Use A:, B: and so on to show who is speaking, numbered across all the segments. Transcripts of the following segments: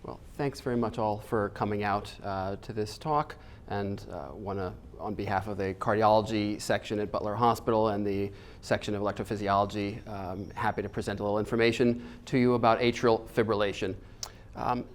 A: Well, thanks very much all for coming out to this talk, and want to, on behalf of the cardiology section at Butler Hospital and the section of electrophysiology, happy to present a little information to you about atrial fibrillation.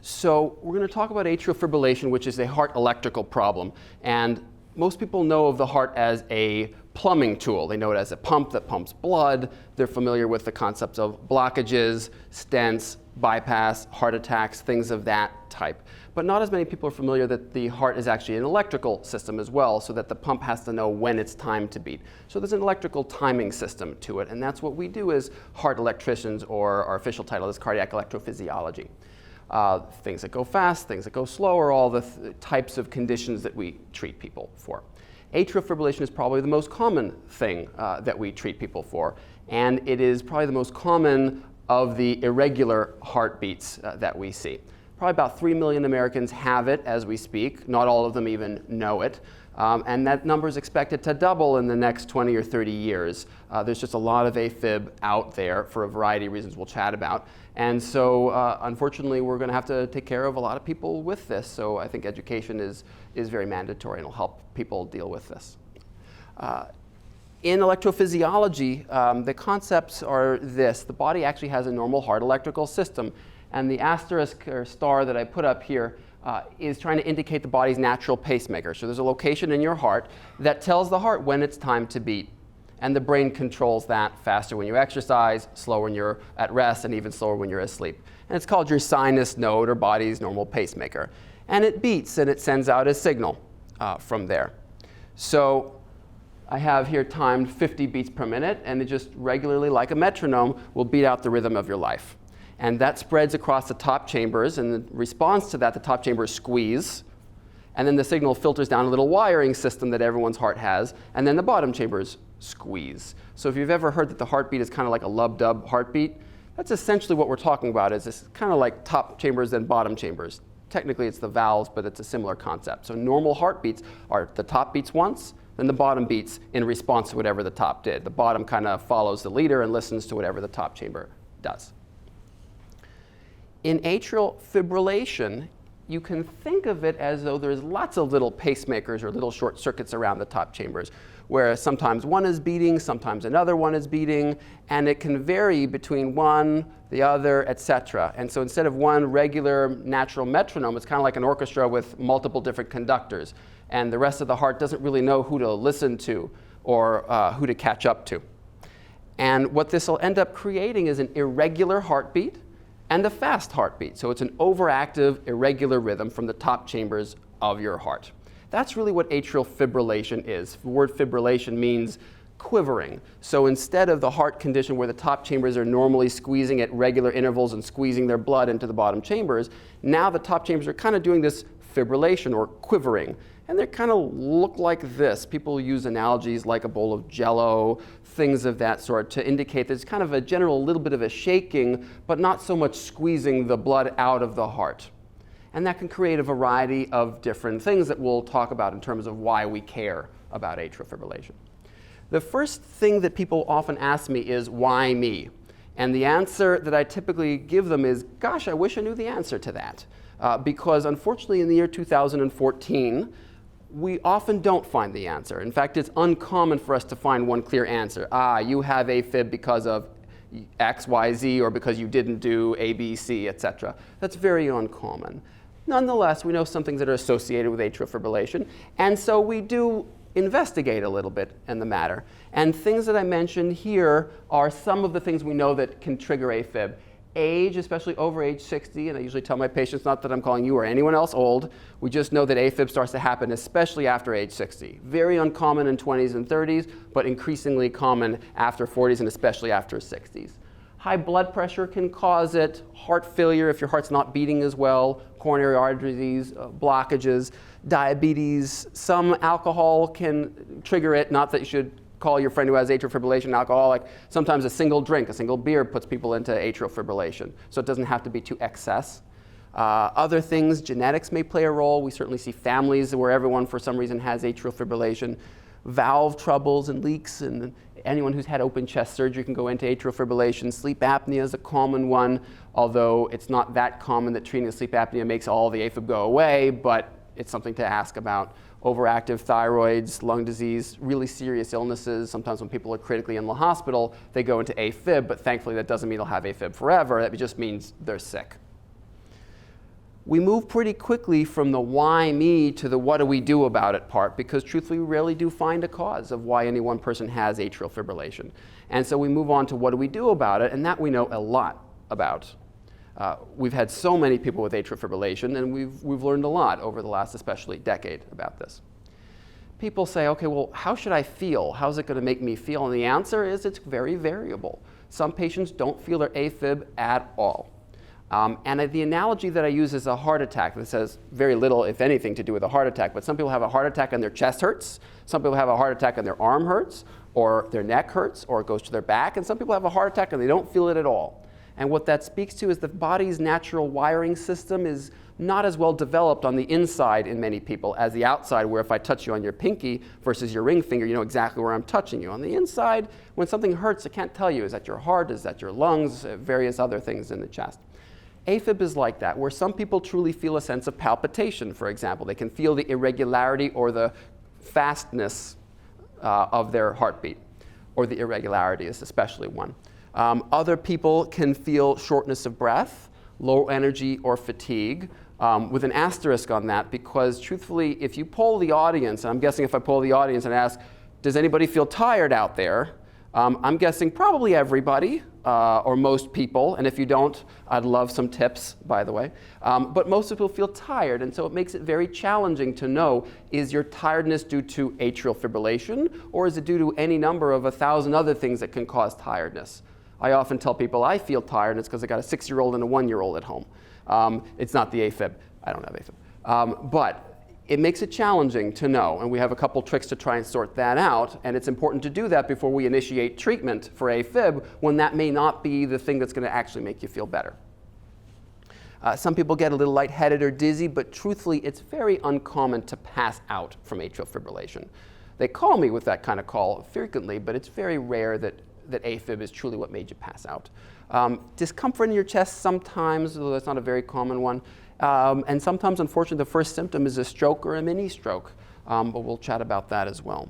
A: So we're going to talk about atrial fibrillation, which is a heart electrical problem. And most people know of the heart as a plumbing tool. They know it as a pump that pumps blood. They're familiar with the concepts of blockages, stents, bypass, heart attacks, things of that type. But not as many people are familiar that the heart is actually an electrical system as well, so that the pump has to know when it's time to beat. So there's an electrical timing system to it, and that's what we do as heart electricians, or our official title is cardiac electrophysiology. Things that go fast, things that go slow are all the types of conditions that we treat people for. Atrial fibrillation is probably the most common thing that we treat people for, and it is probably the most common of the irregular heartbeats that we see. Probably about 3 million Americans have it as we speak. Not all of them even know it. And that number is expected to double in the next 20 or 30 years. There's just a lot of AFib out there for a variety of reasons we'll chat about. And so unfortunately, we're going to have to take care of a lot of people with this. So I think education is very mandatory and will help people deal with this. In electrophysiology, the concepts are this. The body actually has a normal heart electrical system. And the asterisk or star that I put up here is trying to indicate the body's natural pacemaker. So there's a location in your heart that tells the heart when it's time to beat. And the brain controls that faster when you exercise, slower when you're at rest, and even slower when you're asleep. And it's called your sinus node, or body's normal pacemaker. And it beats, and it sends out a signal from there. So I have here timed 50 beats per minute, and it just regularly, like a metronome, will beat out the rhythm of your life. And that spreads across the top chambers, and in response to that, the top chambers squeeze, and then the signal filters down a little wiring system that everyone's heart has, and then the bottom chambers squeeze. So if you've ever heard that the heartbeat is kind of like a lub-dub heartbeat, that's essentially what we're talking about. Is this kind of like top chambers and bottom chambers. Technically it's the valves, but it's a similar concept. So normal heartbeats are the top beats once, then the bottom beats in response to whatever the top did. The bottom kind of follows the leader and listens to whatever the top chamber does. In atrial fibrillation, you can think of it as though there's lots of little pacemakers or little short circuits around the top chambers, where sometimes one is beating, sometimes another one is beating, and it can vary between one, the other, etc. And so instead of one regular natural metronome, it's kind of like an orchestra with multiple different conductors, and the rest of the heart doesn't really know who to listen to or who to catch up to. And what this will end up creating is an irregular heartbeat and a fast heartbeat. So it's an overactive, irregular rhythm from the top chambers of your heart. That's really what atrial fibrillation is. The word fibrillation means quivering. So instead of the heart condition where the top chambers are normally squeezing at regular intervals and squeezing their blood into the bottom chambers, now the top chambers are kind of doing this fibrillation or quivering. And they kind of look like this. People use analogies like a bowl of Jell-O, things of that sort, to indicate there's kind of a general little bit of a shaking, but not so much squeezing the blood out of the heart. And that can create a variety of different things that we'll talk about in terms of why we care about atrial fibrillation. The first thing that people often ask me is, why me? And the answer that I typically give them is, gosh, I wish I knew the answer to that. Because unfortunately in the year 2014, we often don't find the answer. In fact, it's uncommon for us to find one clear answer. You have AFib because of X, Y, Z, or because you didn't do A, B, C, etc. That's very uncommon. Nonetheless, we know some things that are associated with atrial fibrillation, and so we do investigate a little bit in the matter. And things that I mentioned here are some of the things we know that can trigger AFib. Age, especially over age 60, and I usually tell my patients, not that I'm calling you or anyone else old, we just know that AFib starts to happen especially after age 60. Very uncommon in 20s and 30s, but increasingly common after 40s and especially after 60s. High blood pressure can cause it, heart failure if your heart's not beating as well, coronary artery disease, blockages, diabetes. Some alcohol can trigger it, not that you should call your friend who has atrial fibrillation an alcoholic. Sometimes a single drink, a single beer puts people into atrial fibrillation. So it doesn't have to be to excess. Other things, genetics may play a role. We certainly see families where everyone for some reason has atrial fibrillation. Valve troubles and leaks and anyone who's had open chest surgery can go into atrial fibrillation. Sleep apnea is a common one, although it's not that common that treating the sleep apnea makes all the AFib go away, but it's something to ask about. Overactive thyroids, lung disease, really serious illnesses. Sometimes when people are critically in the hospital, they go into AFib, but thankfully that doesn't mean they'll have AFib forever. That just means they're sick. We move pretty quickly from the why me to the what do we do about it part, because truthfully we rarely do find a cause of why any one person has atrial fibrillation. And so we move on to what do we do about it, and that we know a lot about. We've had so many people with atrial fibrillation, and we've learned a lot over the last especially decade about this. People say, okay, well, how should I feel? How's it going to make me feel? And the answer is it's very variable. Some patients don't feel their AFib at all. And the analogy that I use is a heart attack. This has very little, if anything, to do with a heart attack, but some people have a heart attack and their chest hurts. Some people have a heart attack and their arm hurts, or their neck hurts, or it goes to their back. And some people have a heart attack and they don't feel it at all. And what that speaks to is the body's natural wiring system is not as well developed on the inside in many people as the outside, where if I touch you on your pinky versus your ring finger, you know exactly where I'm touching you. On the inside, when something hurts, I can't tell you. Is that your heart? Is that your lungs? Various other things in the chest. AFib is like that, where some people truly feel a sense of palpitation, for example. They can feel the irregularity or the fastness of their heartbeat, or the irregularity is especially one. Other people can feel shortness of breath, low energy, or fatigue, with an asterisk on that, because truthfully, if you poll the audience, and I'm guessing if I poll the audience and ask, does anybody feel tired out there? I'm guessing probably everybody, or most people, and if you don't, I'd love some tips, by the way. But most people feel tired, and so it makes it very challenging to know, is your tiredness due to atrial fibrillation, or is it due to any number of 1,000 other things that can cause tiredness? I often tell people I feel tired, and it's because I got a 6-year-old and a 1-year-old at home. It's not the AFib. I don't have AFib. But it makes it challenging to know, and we have a couple tricks to try and sort that out, and it's important to do that before we initiate treatment for AFib, when that may not be the thing that's going to actually make you feel better. Some people get a little lightheaded or dizzy, but truthfully, it's very uncommon to pass out from atrial fibrillation. They call me with that kind of call frequently, but it's very rare that AFib is truly what made you pass out. Discomfort in your chest sometimes, though that's not a very common one. And sometimes, unfortunately, the first symptom is a stroke or a mini stroke, but we'll chat about that as well.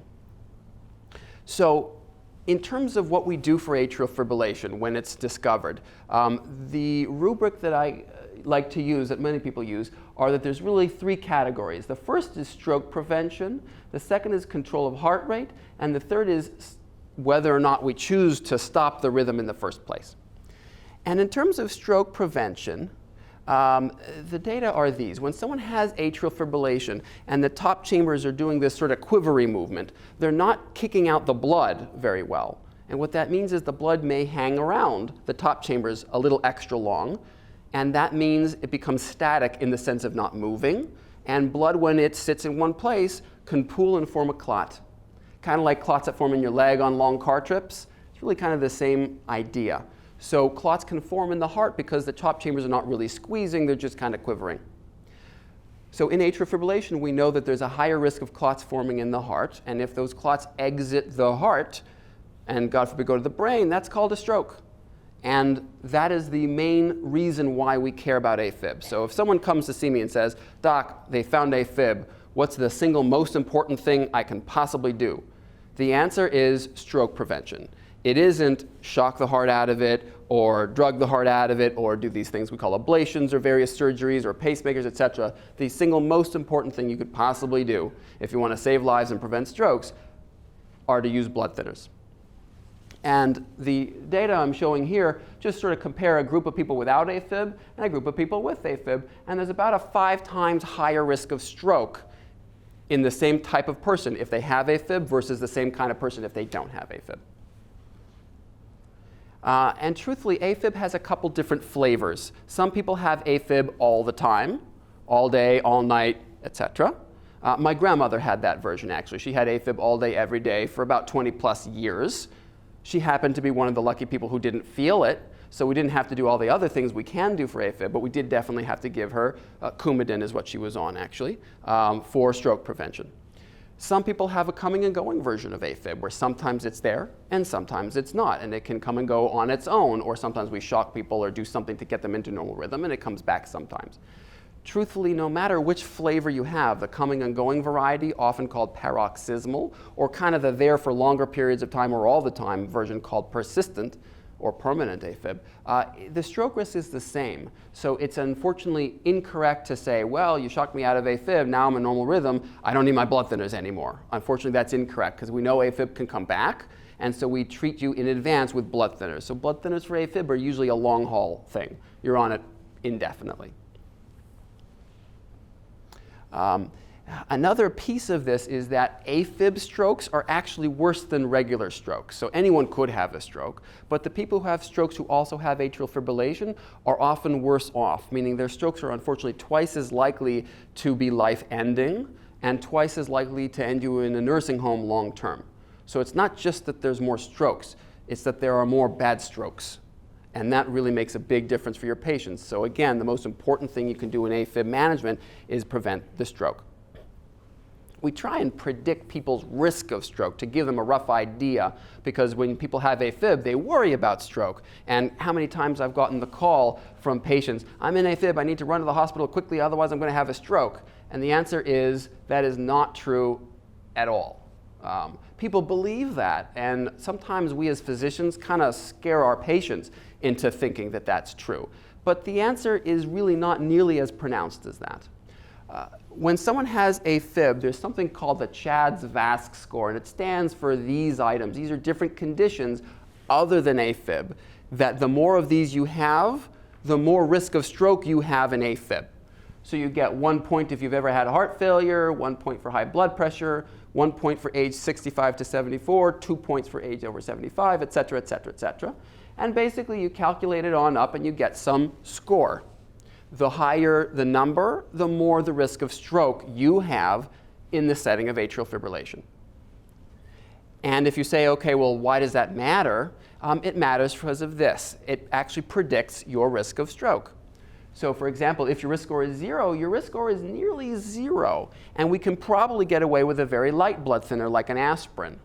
A: So in terms of what we do for atrial fibrillation when it's discovered, the rubric that I like to use, that many people use, are that there's really 3 categories. The first is stroke prevention, the second is control of heart rate, and the third is whether or not we choose to stop the rhythm in the first place. And in terms of stroke prevention, the data are these. When someone has atrial fibrillation and the top chambers are doing this sort of quivery movement, they're not kicking out the blood very well. And what that means is the blood may hang around the top chambers a little extra long, and that means it becomes static in the sense of not moving. And blood, when it sits in one place, can pool and form a clot. Kind of like clots that form in your leg on long car trips. It's really kind of the same idea. So clots can form in the heart because the top chambers are not really squeezing, they're just kind of quivering. So in atrial fibrillation, we know that there's a higher risk of clots forming in the heart, and if those clots exit the heart, and God forbid go to the brain, that's called a stroke. And that is the main reason why we care about AFib. So if someone comes to see me and says, Doc, they found AFib, what's the single most important thing I can possibly do? The answer is stroke prevention. It isn't shock the heart out of it, or drug the heart out of it, or do these things we call ablations, or various surgeries, or pacemakers, etc. The single most important thing you could possibly do if you want to save lives and prevent strokes are to use blood thinners. And the data I'm showing here just sort of compare a group of people without AFib and a group of people with AFib, and there's about a 5 times higher risk of stroke in the same type of person if they have AFib versus the same kind of person if they don't have AFib. And truthfully, AFib has a couple different flavors. Some people have AFib all the time, all day, all night, etc. My grandmother had that version, actually. She had AFib all day, every day for about 20 plus years. She happened to be one of the lucky people who didn't feel it, so we didn't have to do all the other things we can do for AFib, but we did definitely have to give her, Coumadin is what she was on, actually, for stroke prevention. Some people have a coming and going version of AFib, where sometimes it's there and sometimes it's not, and it can come and go on its own, or sometimes we shock people or do something to get them into normal rhythm and it comes back sometimes. Truthfully, no matter which flavor you have, the coming and going variety, often called paroxysmal, or kind of the there for longer periods of time or all the time version called persistent or permanent AFib, the stroke risk is the same. So it's unfortunately incorrect to say, well, you shocked me out of AFib, now I'm in normal rhythm, I don't need my blood thinners anymore. Unfortunately, that's incorrect, because we know AFib can come back, and so we treat you in advance with blood thinners. So blood thinners for AFib are usually a long haul thing. You're on it indefinitely. Another piece of this is that AFib strokes are actually worse than regular strokes. So anyone could have a stroke, but the people who have strokes who also have atrial fibrillation are often worse off, meaning their strokes are unfortunately twice as likely to be life-ending and twice as likely to end you in a nursing home long term. So it's not just that there's more strokes, it's that there are more bad strokes. And that really makes a big difference for your patients. So again, the most important thing you can do in AFib management is prevent the stroke. We try and predict people's risk of stroke to give them a rough idea, because when people have AFib, they worry about stroke. And how many times I've gotten the call from patients, I'm in AFib, I need to run to the hospital quickly, otherwise I'm going to have a stroke. And the answer is, that is not true at all. People believe that, and sometimes we as physicians kind of scare our patients into thinking that that's true. But the answer is really not nearly as pronounced as that. When someone has AFib, there's something called the CHADS-VASc score, and it stands for these items. These are different conditions other than AFib, that the more of these you have, the more risk of stroke you have in AFib. So you get 1 point if you've ever had heart failure, 1 point for high blood pressure, 1 point for age 65 to 74, 2 points for age over 75, et cetera, et cetera, et cetera. And basically you calculate it on up and you get some score. The higher the number, the more the risk of stroke you have in the setting of atrial fibrillation. And if you say, okay, well, why does that matter? It matters because of this. It actually predicts your risk of stroke. So for example, if your risk score is 0, your risk score is nearly 0. And we can probably get away with a very light blood thinner like an aspirin.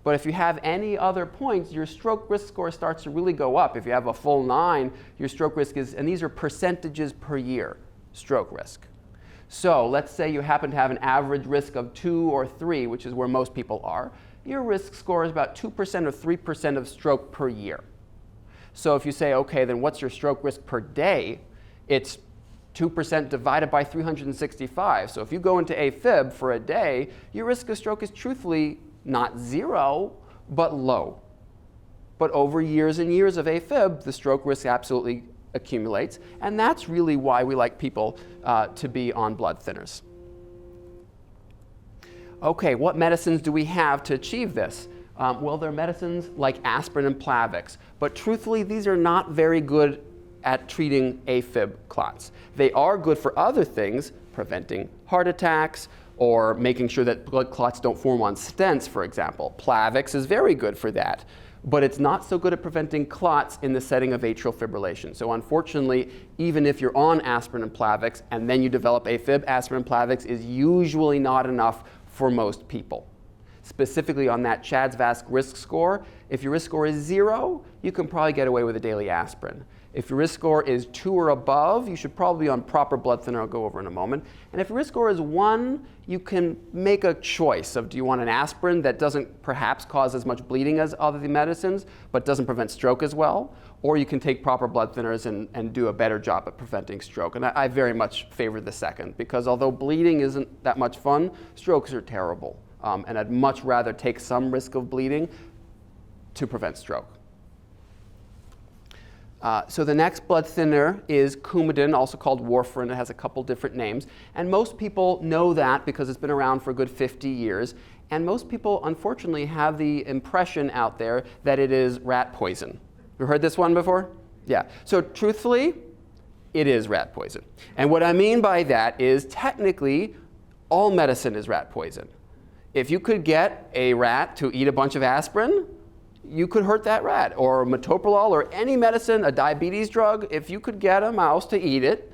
A: But if you have any other points, your stroke risk score starts to really go up. If you have a full 9, your stroke risk is, and these are percentages per year, stroke risk. So let's say you happen to have an average risk of 2 or 3, which is where most people are. Your risk score is about 2% or 3% of stroke per year. So if you say, okay, then what's your stroke risk per day? It's 2% divided by 365. So if you go into AFib for a day, your risk of stroke is truthfully not 0, but low. But over years and years of AFib, the stroke risk absolutely accumulates. And that's really why we like people to be on blood thinners. Okay, what medicines do we have to achieve this? Well, there are medicines like aspirin and Plavix. But truthfully, these are not very good at treating AFib clots. They are good for other things, preventing heart attacks, or making sure that blood clots don't form on stents, for example. Plavix is very good for that, but it's not so good at preventing clots in the setting of atrial fibrillation. So unfortunately, even if you're on aspirin and Plavix and then you develop AFib, aspirin and Plavix is usually not enough for most people. Specifically on that CHADS-VASc risk score, if your risk score is 0, you can probably get away with a daily aspirin. If your risk score is 2 or above, you should probably be on proper blood thinner, I'll go over in a moment. And if your risk score is 1, you can make a choice of, do you want an aspirin that doesn't perhaps cause as much bleeding as other medicines, but doesn't prevent stroke as well? Or you can take proper blood thinners and do a better job at preventing stroke. And I very much favor the second, because although bleeding isn't that much fun, strokes are terrible. And I'd much rather take some risk of bleeding to prevent stroke. So the next blood thinner is Coumadin, also called warfarin. It has a couple different names. And most people know that because it's been around for a good 50 years. And most people, unfortunately, have the impression out there that it is rat poison. You heard this one before? Yeah. So truthfully, it is rat poison. And what I mean by that is technically, all medicine is rat poison. If you could get a rat to eat a bunch of aspirin, you could hurt that rat, or metoprolol, or any medicine, a diabetes drug. If you could get a mouse to eat it,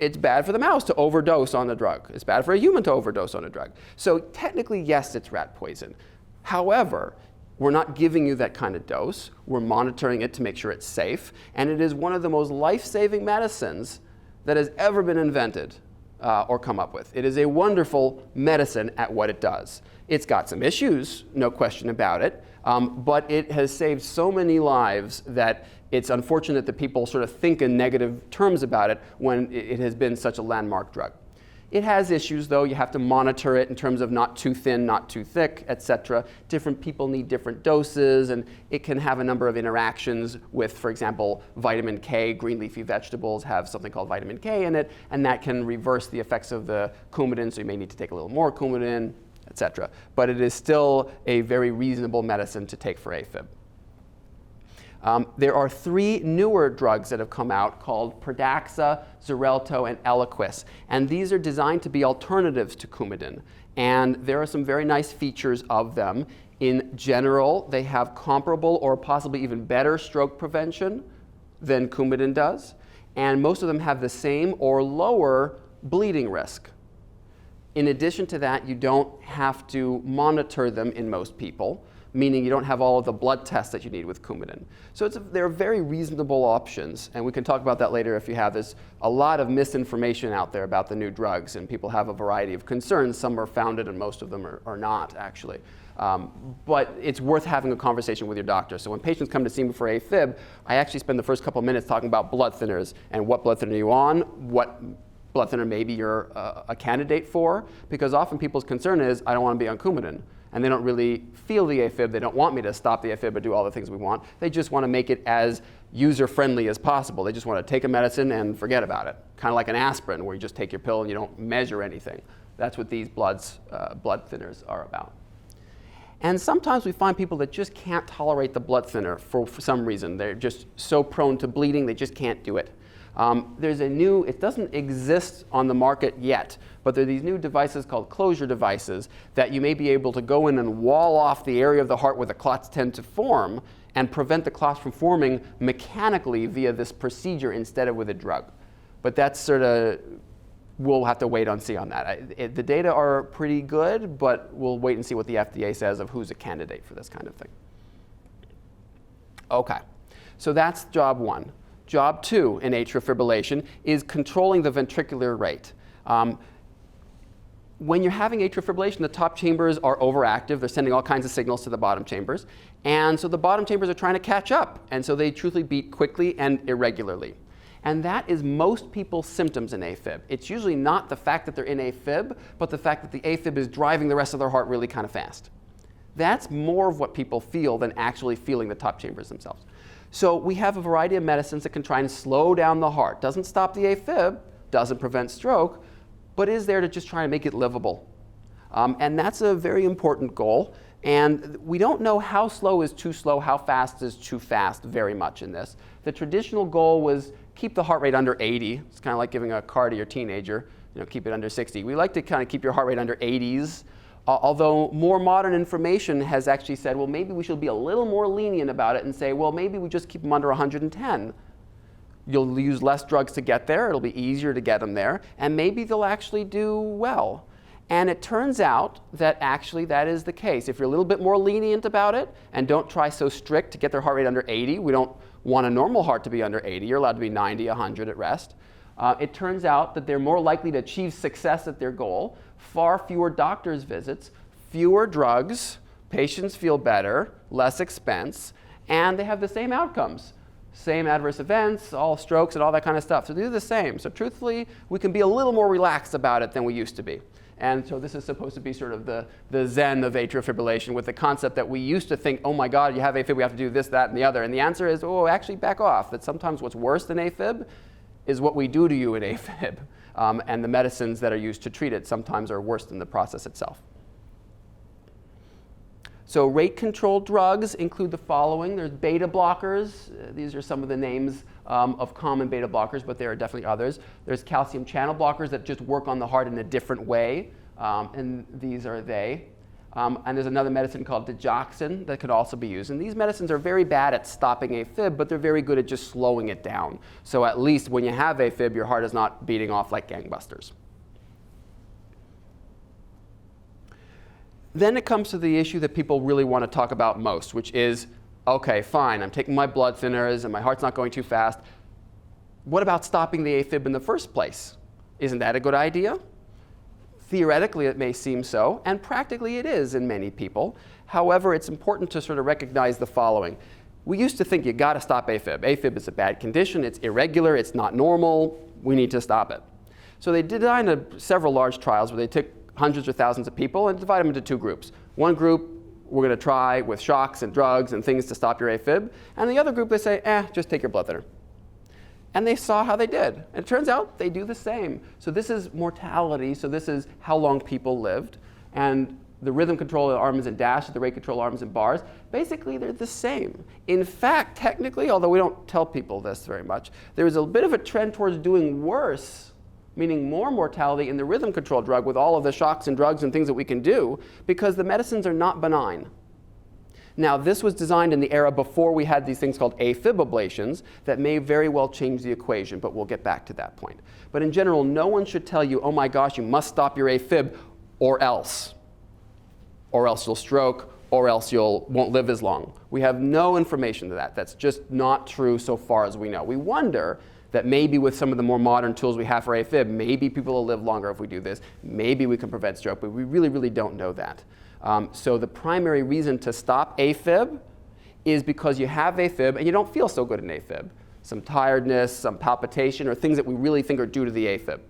A: it's bad for the mouse to overdose on the drug. It's bad for a human to overdose on a drug. So technically, yes, it's rat poison. However, we're not giving you that kind of dose. We're monitoring it to make sure it's safe. And it is one of the most life-saving medicines that has ever been invented or come up with. It is a wonderful medicine at what it does. It's got some issues, no question about it, but it has saved so many lives that it's unfortunate that people sort of think in negative terms about it when it has been such a landmark drug. It has issues, though. You have to monitor it in terms of not too thin, not too thick, etc. Different people need different doses, and it can have a number of interactions with, for example, vitamin K. Green leafy vegetables have something called vitamin K in it, and that can reverse the effects of the Coumadin, so you may need to take a little more Coumadin, etc. But it is still a very reasonable medicine to take for AFib. There are 3 newer drugs that have come out called Pradaxa, Xarelto, and Eliquis. And these are designed to be alternatives to Coumadin. And there are some very nice features of them. In general, they have comparable or possibly even better stroke prevention than Coumadin does. And most of them have the same or lower bleeding risk. In addition to that, you don't have to monitor them in most people, meaning you don't have all of the blood tests that you need with Coumadin. So they're very reasonable options, and we can talk about that later if you have. There's a lot of misinformation out there about the new drugs, and people have a variety of concerns. Some are founded, and most of them are not, actually. But it's worth having a conversation with your doctor. So when patients come to see me for AFib, I actually spend the first couple of minutes talking about blood thinners and what blood thinner are you on, what blood thinner maybe you're a candidate for, because often people's concern is, I don't want to be on Coumadin. And they don't really feel the AFib. They don't want me to stop the AFib or do all the things we want. They just want to make it as user-friendly as possible. They just want to take a medicine and forget about it. Kind of like an aspirin, where you just take your pill and you don't measure anything. That's what these blood thinners are about. And sometimes we find people that just can't tolerate the blood thinner for some reason. They're just so prone to bleeding, they just can't do it. There's a new, it doesn't exist on the market yet, but there are these new devices called closure devices that you may be able to go in and wall off the area of the heart where the clots tend to form and prevent the clots from forming mechanically via this procedure instead of with a drug. But that's sort of, we'll have to wait and see on that. The data are pretty good, but we'll wait and see what the FDA says of who's a candidate for this kind of thing. Okay, so that's job 1. Job 2 in atrial fibrillation is controlling the ventricular rate. When you're having atrial fibrillation, the top chambers are overactive. They're sending all kinds of signals to the bottom chambers. And so the bottom chambers are trying to catch up. And so they truthfully beat quickly and irregularly. And that is most people's symptoms in AFib. It's usually not the fact that they're in AFib, but the fact that the AFib is driving the rest of their heart really kind of fast. That's more of what people feel than actually feeling the top chambers themselves. So we have a variety of medicines that can try and slow down the heart. Doesn't stop the AFib, doesn't prevent stroke, but is there to just try and make it livable. And that's a very important goal. And we don't know how slow is too slow, how fast is too fast very much in this. The traditional goal was keep the heart rate under 80. It's kind of like giving a car to your teenager, keep it under 60. We like to kind of keep your heart rate under 80s. Although more modern information has actually said, well, maybe we should be a little more lenient about it and say, well, maybe we just keep them under 110. You'll use less drugs to get there. It'll be easier to get them there. And maybe they'll actually do well. And it turns out that actually that is the case. If you're a little bit more lenient about it and don't try so strict to get their heart rate under 80, we don't want a normal heart to be under 80. You're allowed to be 90, 100 at rest. It turns out that they're more likely to achieve success at their goal, far fewer doctor's visits, fewer drugs, patients feel better, less expense, and they have the same outcomes. Same adverse events, all strokes and all that kind of stuff. So they're the same. So truthfully, we can be a little more relaxed about it than we used to be. And so this is supposed to be sort of the zen of atrial fibrillation, with the concept that we used to think, oh my God, you have AFib, we have to do this, that, and the other. And the answer is, oh, actually back off. That sometimes what's worse than AFib is what we do to you in AFib. And the medicines that are used to treat it sometimes are worse than the process itself. So rate-controlled drugs include the following. There's beta blockers. These are some of the names of common beta blockers, but there are definitely others. There's calcium channel blockers that just work on the heart in a different way, and these are they. And there's another medicine called digoxin that could also be used. And these medicines are very bad at stopping AFib, but they're very good at just slowing it down. So at least when you have AFib, your heart is not beating off like gangbusters. Then it comes to the issue that people really want to talk about most, which is, okay, fine, I'm taking my blood thinners and my heart's not going too fast. What about stopping the AFib in the first place? Isn't that a good idea? Theoretically, it may seem so, and practically it is in many people. However, it's important to sort of recognize the following. We used to think you got to stop AFib. AFib is a bad condition, it's irregular, it's not normal, we need to stop it. So they designed several large trials where they took hundreds or thousands of people and divide them into two groups. One group we're going to try with shocks and drugs and things to stop your AFib, and the other group they say, just take your blood thinner. And they saw how they did. And it turns out they do the same. So this is mortality, so this is how long people lived. And the rhythm control arms and dashes, the rate control arms and bars, basically they're the same. In fact, technically, although we don't tell people this very much, there is a bit of a trend towards doing worse, meaning more mortality in the rhythm control drug with all of the shocks and drugs and things that we can do, because the medicines are not benign. Now, this was designed in the era before we had these things called AFib ablations that may very well change the equation, but we'll get back to that point. But in general, no one should tell you, oh my gosh, you must stop your AFib or else you'll stroke, or else you won't live as long. We have no information to that. That's just not true so far as we know. We wonder that maybe with some of the more modern tools we have for AFib, maybe people will live longer if we do this. Maybe we can prevent stroke, but we really, really don't know that. So the primary reason to stop AFib is because you have AFib and you don't feel so good in AFib. Some tiredness, some palpitation, or things that we really think are due to the AFib.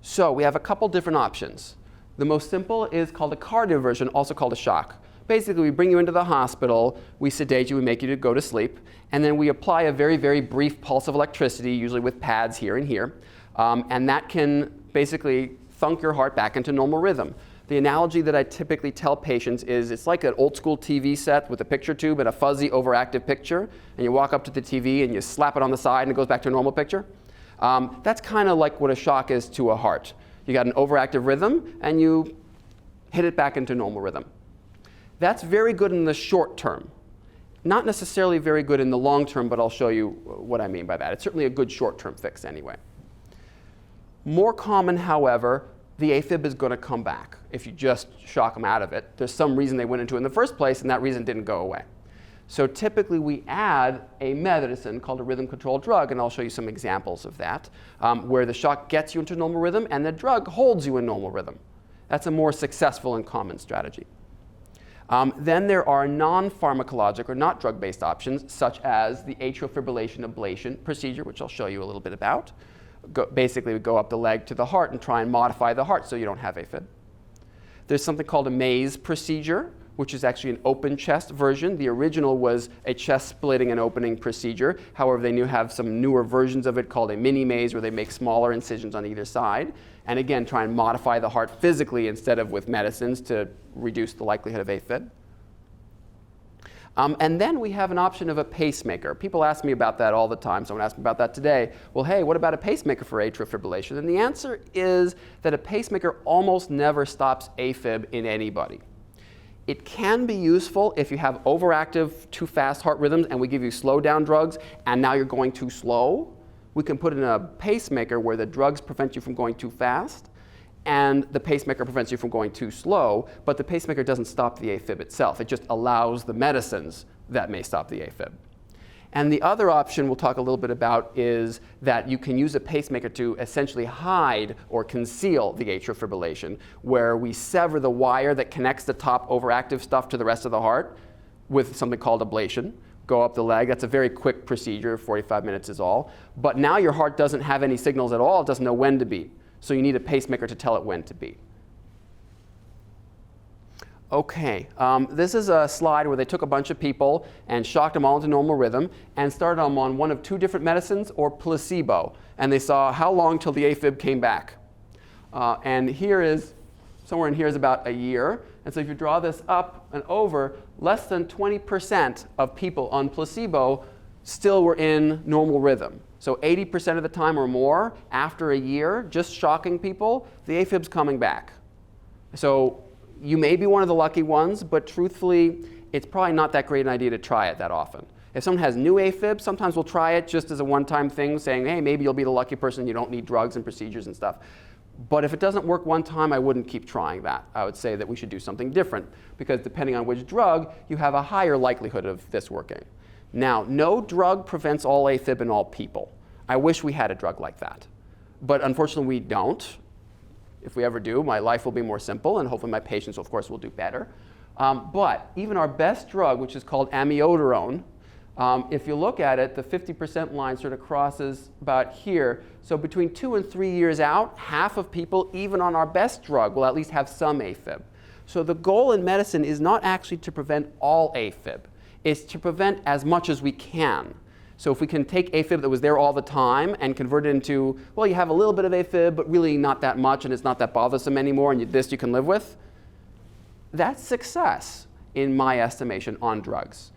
A: So we have a couple different options. The most simple is called a cardioversion, also called a shock. Basically, we bring you into the hospital, we sedate you, we make you to go to sleep, and then we apply a very, very brief pulse of electricity, usually with pads here and here, and that can basically thunk your heart back into normal rhythm. The analogy that I typically tell patients is it's like an old school TV set with a picture tube and a fuzzy overactive picture, and you walk up to the TV and you slap it on the side and it goes back to a normal picture. That's kind of like what a shock is to a heart. You got an overactive rhythm and you hit it back into normal rhythm. That's very good in the short term. Not necessarily very good in the long term, but I'll show you what I mean by that. It's certainly a good short-term fix anyway. More common, however, the AFib is going to come back if you just shock them out of it. There's some reason they went into it in the first place, and that reason didn't go away. So typically we add a medicine called a rhythm control drug, and I'll show you some examples of that, where the shock gets you into normal rhythm and the drug holds you in normal rhythm. That's a more successful and common strategy. Then there are non-pharmacologic or not drug-based options, such as the atrial fibrillation ablation procedure, which I'll show you a little bit about. Basically, we go up the leg to the heart and try and modify the heart so you don't have AFib. There's something called a maze procedure, which is actually an open chest version. The original was a chest splitting and opening procedure. However, they have some newer versions of it called a mini maze, where they make smaller incisions on either side. And again, try and modify the heart physically instead of with medicines to reduce the likelihood of AFib. And then we have an option of a pacemaker. People ask me about that all the time. Someone asked me about that today. Well, hey, what about a pacemaker for atrial fibrillation? And the answer is that a pacemaker almost never stops AFib in anybody. It can be useful if you have overactive, too fast heart rhythms and we give you slow down drugs and now you're going too slow. We can put in a pacemaker where the drugs prevent you from going too fast and the pacemaker prevents you from going too slow, but the pacemaker doesn't stop the AFib itself. It just allows the medicines that may stop the AFib. And the other option we'll talk a little bit about is that you can use a pacemaker to essentially hide or conceal the atrial fibrillation, where we sever the wire that connects the top overactive stuff to the rest of the heart with something called ablation. Go up the leg. That's a very quick procedure, 45 minutes is all. But now your heart doesn't have any signals at all. It doesn't know when to beat. So you need a pacemaker to tell it when to beat. Okay, this is a slide where they took a bunch of people and shocked them all into normal rhythm and started them on one of two different medicines or placebo. And they saw how long till the AFib came back. And here is, somewhere in here is about a year. And so if you draw this up and over, less than 20% of people on placebo still were in normal rhythm. So 80% of the time or more, after a year, just shocking people, the AFib's coming back. So you may be one of the lucky ones, but truthfully, it's probably not that great an idea to try it that often. If someone has new AFib, sometimes we'll try it just as a one-time thing, saying, hey, maybe you'll be the lucky person, you don't need drugs and procedures and stuff. But if it doesn't work one time, I wouldn't keep trying that. I would say that we should do something different, because depending on which drug, you have a higher likelihood of this working. Now, no drug prevents all AFib in all people. I wish we had a drug like that. But unfortunately, we don't. If we ever do, my life will be more simple, and hopefully my patients, of course, will do better. But even our best drug, which is called amiodarone, if you look at it, the 50% line sort of crosses about here. So between 2 and 3 years out, half of people, even on our best drug, will at least have some AFib. So the goal in medicine is not actually to prevent all AFib. It's to prevent as much as we can. So if we can take AFib that was there all the time and convert it into, well, you have a little bit of AFib, but really not that much, and it's not that bothersome anymore, and this you can live with, that's success, in my estimation, on drugs.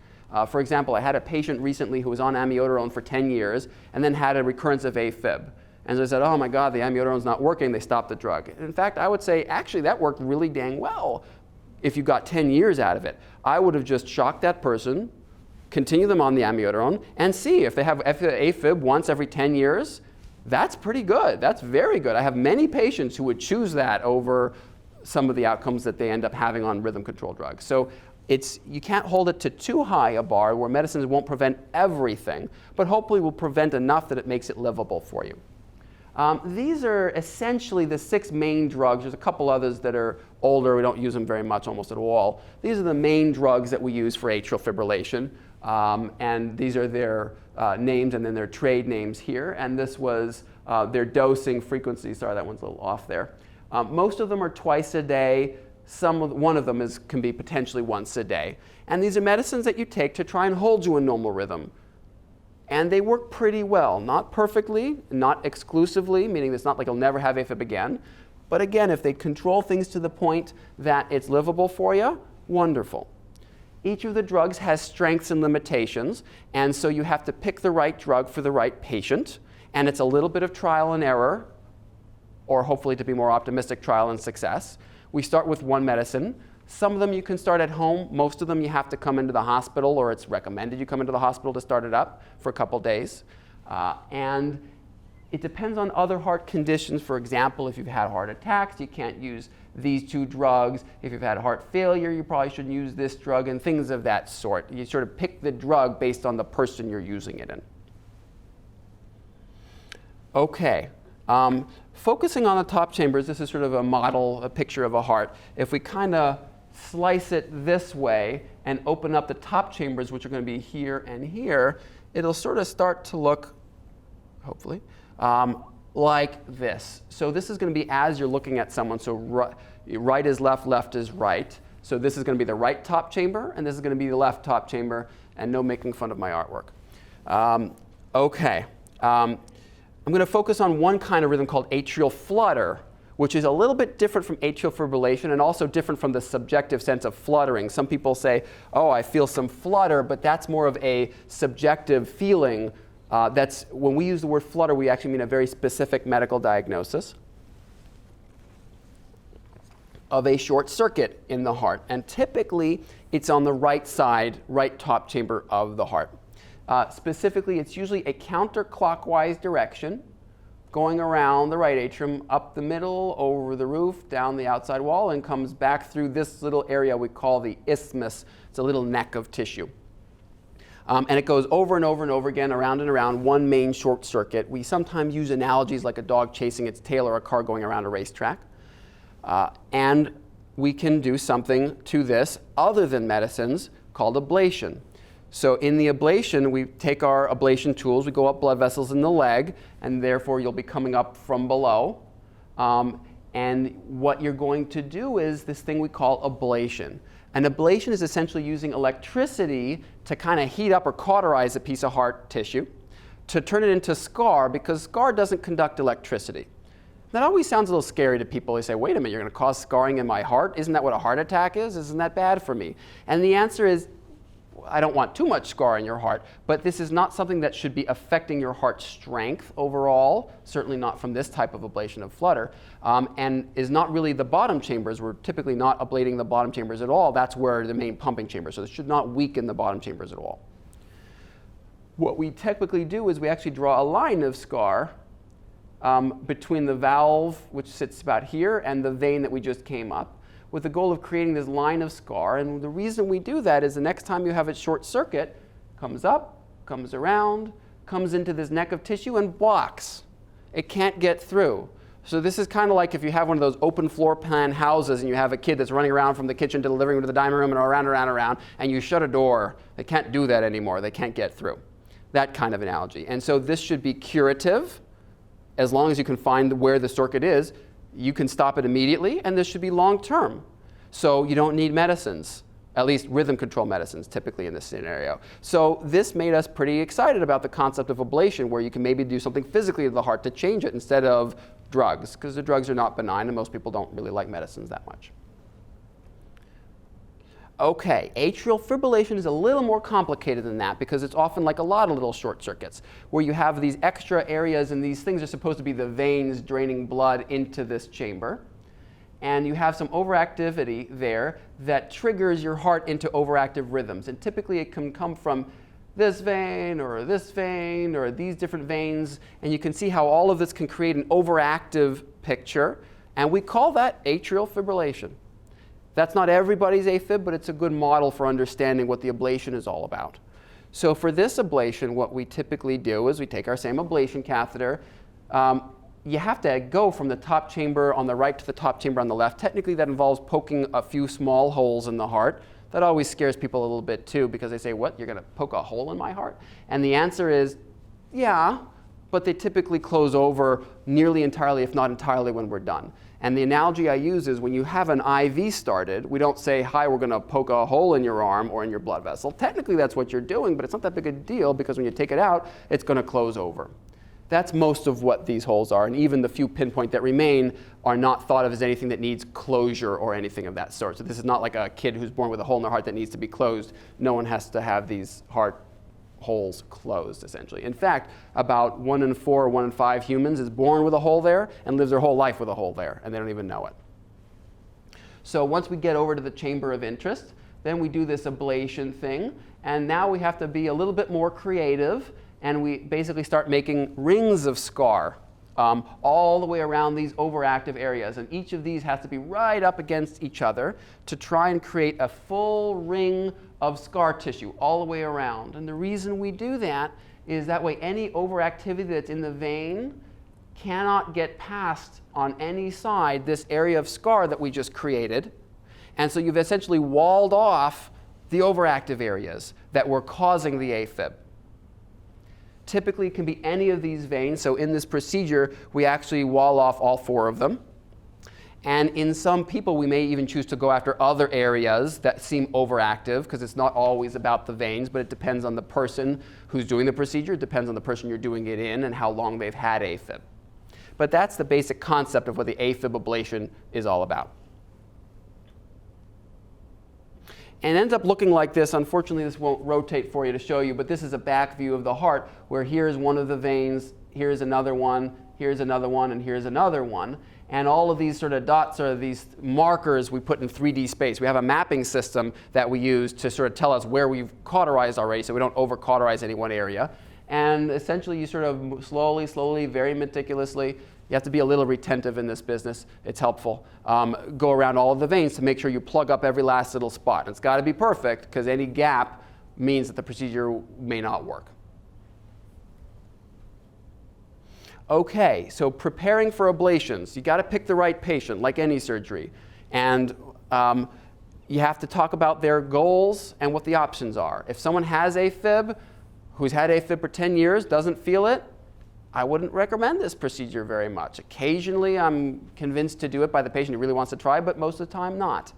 A: For example, I had a patient recently who was on amiodarone for 10 years and then had a recurrence of AFib. And so I said, oh my God, the amiodarone's not working, they stopped the drug. In fact, I would say, actually, that worked really dang well if you got 10 years out of it. I would have just shocked that person, continue them on the amiodarone, and see if they have AFib once every 10 years. That's pretty good. That's very good. I have many patients who would choose that over some of the outcomes that they end up having on rhythm control drugs. So you can't hold it to too high a bar where medicines won't prevent everything, but hopefully will prevent enough that it makes it livable for you. These are essentially the 6 main drugs. There's a couple others that are older. We don't use them very much, almost at all. These are the main drugs that we use for atrial fibrillation. And these are their names and then their trade names here. And this was their dosing frequency. Sorry, that one's a little off there. Most of them are twice a day. One of them can be potentially once a day. And these are medicines that you take to try and hold you in normal rhythm. And they work pretty well. Not perfectly, not exclusively, meaning it's not like you'll never have AFib again. But again, if they control things to the point that it's livable for you, wonderful. Each of the drugs has strengths and limitations, and so you have to pick the right drug for the right patient. And it's a little bit of trial and error, or hopefully, to be more optimistic, trial and success. We start with one medicine. Some of them you can start at home. Most of them you have to come into the hospital, or it's recommended you come into the hospital to start it up for a couple days. And it depends on other heart conditions. For example, if you've had heart attacks, you can't use these 2 drugs. If you've had heart failure, you probably shouldn't use this drug, and things of that sort. You sort of pick the drug based on the person you're using it in. Okay. Focusing on the top chambers, this is sort of a model, a picture of a heart. If we kind of slice it this way and open up the top chambers, which are going to be here and here, it'll sort of start to look, hopefully, like this. So this is going to be as you're looking at someone. So right is left, left is right. So this is going to be the right top chamber, and this is going to be the left top chamber, and no making fun of my artwork. Okay. I'm going to focus on one kind of rhythm called atrial flutter, which is a little bit different from atrial fibrillation and also different from the subjective sense of fluttering. Some people say, oh, I feel some flutter, but that's more of a subjective feeling. When we use the word flutter, we actually mean a very specific medical diagnosis of a short circuit in the heart. And typically, it's on the right side, right top chamber of the heart. Specifically, it's usually a counterclockwise direction, going around the right atrium, up the middle, over the roof, down the outside wall, and comes back through this little area we call the isthmus. It's a little neck of tissue. And it goes over and over and over again, around and around, one main short circuit. We sometimes use analogies like a dog chasing its tail or a car going around a racetrack. And we can do something to this other than medicines called ablation. So in the ablation, we take our ablation tools, we go up blood vessels in the leg, and therefore you'll be coming up from below. And what you're going to do is this thing we call ablation. And ablation is essentially using electricity to kind of heat up or cauterize a piece of heart tissue to turn it into scar, because scar doesn't conduct electricity. That always sounds a little scary to people. They say, wait a minute, you're going to cause scarring in my heart? Isn't that what a heart attack is? Isn't that bad for me? And the answer is, I don't want too much scar in your heart, but this is not something that should be affecting your heart strength overall, certainly not from this type of ablation of flutter, and is not really the bottom chambers. We're typically not ablating the bottom chambers at all. That's where the main pumping chamber, so this should not weaken the bottom chambers at all. What we typically do is we actually draw a line of scar between the valve, which sits about here, and the vein that we just came up, with the goal of creating this line of scar. And the reason we do that is the next time you have it short circuit, comes up, comes around, comes into this neck of tissue and blocks. It can't get through. So this is kind of like if you have one of those open floor plan houses and you have a kid that's running around from the kitchen to the living room to the dining room and around, and you shut a door. They can't do that anymore. They can't get through. That kind of analogy. And so this should be curative. As long as you can find where the circuit is, you can stop it immediately, and this should be long-term. So you don't need medicines, at least rhythm control medicines typically in this scenario. So this made us pretty excited about the concept of ablation, where you can maybe do something physically to the heart to change it instead of drugs, because the drugs are not benign and most people don't really like medicines that much. Okay, atrial fibrillation is a little more complicated than that because it's often like a lot of little short circuits where you have these extra areas, and these things are supposed to be the veins draining blood into this chamber. And you have some overactivity there that triggers your heart into overactive rhythms. And typically it can come from this vein or these different veins. And you can see how all of this can create an overactive picture. And we call that atrial fibrillation. That's not everybody's AFib, but it's a good model for understanding what the ablation is all about. So for this ablation, what we typically do is we take our same ablation catheter. You have to go from the top chamber on the right to the top chamber on the left. Technically, that involves poking a few small holes in the heart. That always scares people a little bit too, because they say, what, you're going to poke a hole in my heart? And the answer is, yeah, but they typically close over nearly entirely, if not entirely, when we're done. And the analogy I use is when you have an IV started, we don't say, hi, we're going to poke a hole in your arm or in your blood vessel. Technically, that's what you're doing, but it's not that big a deal because when you take it out, it's going to close over. That's most of what these holes are, and even the few pinpoint that remain are not thought of as anything that needs closure or anything of that sort. So this is not like a kid who's born with a hole in their heart that needs to be closed. No one has to have these heart holes closed, essentially. In fact, about 1 in 4 or 1 in 5 humans is born with a hole there and lives their whole life with a hole there, and they don't even know it. So once we get over to the chamber of interest, then we do this ablation thing, and now we have to be a little bit more creative, and we basically start making rings of scar all the way around these overactive areas, and each of these has to be right up against each other to try and create a full ring of scar tissue all the way around. And the reason we do that is that way any overactivity that's in the vein cannot get past on any side this area of scar that we just created. And so you've essentially walled off the overactive areas that were causing the AFib. Typically, it can be any of these veins. So in this procedure, we actually wall off all 4 of them. And in some people, we may even choose to go after other areas that seem overactive, because it's not always about the veins, but it depends on the person who's doing the procedure. It depends on the person you're doing it in and how long they've had AFib. But that's the basic concept of what the AFib ablation is all about. And it ends up looking like this. Unfortunately, this won't rotate for you to show you, but this is a back view of the heart where here's one of the veins, here's another one, here's another one, and here's another one. And all of these sort of dots are these markers we put in 3D space. We have a mapping system that we use to sort of tell us where we've cauterized already so we don't over-cauterize any one area. And essentially, you sort of slowly, very meticulously, you have to be a little retentive in this business. It's helpful. Go around all of the veins to make sure you plug up every last little spot. And it's got to be perfect, because any gap means that the procedure may not work. Okay, so preparing for ablations. You got to pick the right patient, like any surgery. And you have to talk about their goals and what the options are. If someone has AFib, who's had AFib for 10 years, doesn't feel it, I wouldn't recommend this procedure very much. Occasionally, I'm convinced to do it by the patient who really wants to try, but most of the time, not.